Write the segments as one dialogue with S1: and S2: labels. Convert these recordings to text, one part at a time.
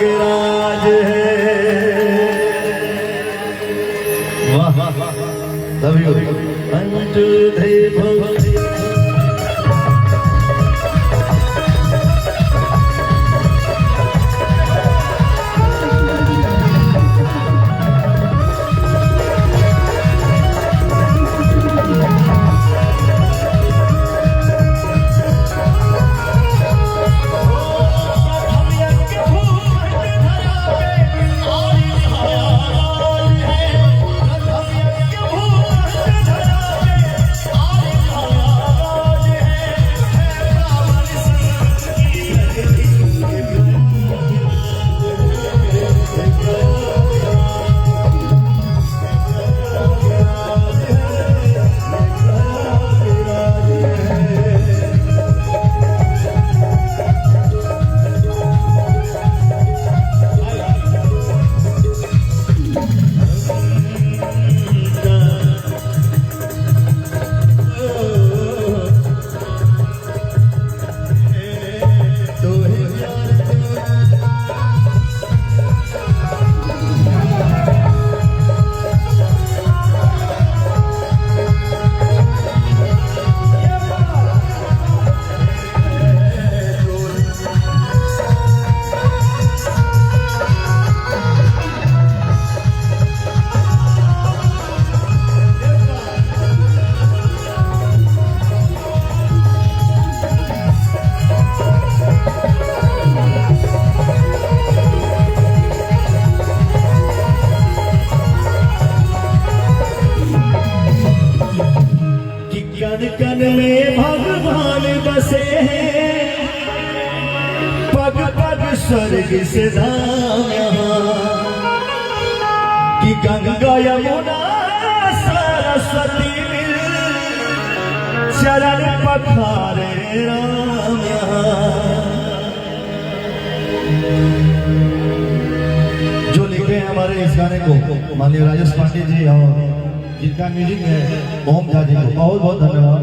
S1: प्रयागराज है। वाह वाह वाह, तभी कन में भगवान बसे हैं, पग पग स्वर्ग से धाम यहाँ कि गंगा यमुना सरस्वती मिल चरण पखारे राम यहाँ। जो लिखे हैं हमारे इस गाने को माननीय राजेश पांडे जी और जिनका म्यूजिक है ओम झा जी को बहुत बहुत धन्यवाद।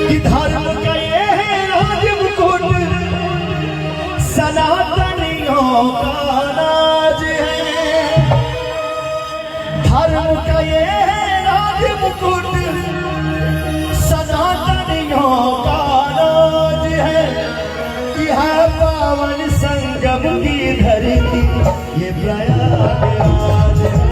S1: कि धर्म का ये है राज मुकुट, सनातनियों का नाज है। धर्म का ये है राज मुकुट, सनातनियों का नाज है। यह पावन संगम की धरती ये प्रयागराज है।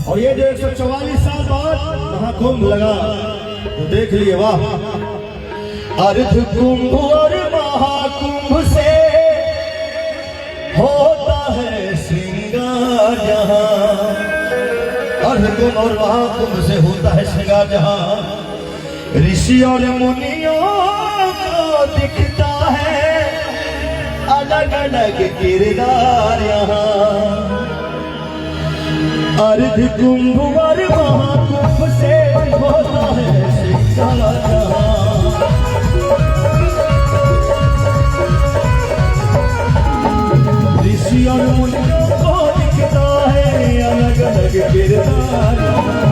S1: और ये जो 144 साल बाद वहां कुंभ लगा तो देख लिए, वाह। अर्ध कुंभ और महाकुंभ से होता है श्रृंगार जहां। अर्ध कुंभ और महाकुंभ से होता है श्रृंगार जहां। ऋषि और मुनियों को दिखता है अलग अलग किरदार यहाँ। अर्ध कुंभ और महाकुंभ से होता है श्रृंगार जहां। ऋषि और मुनियों को दिखता है अलग अलग किरदार।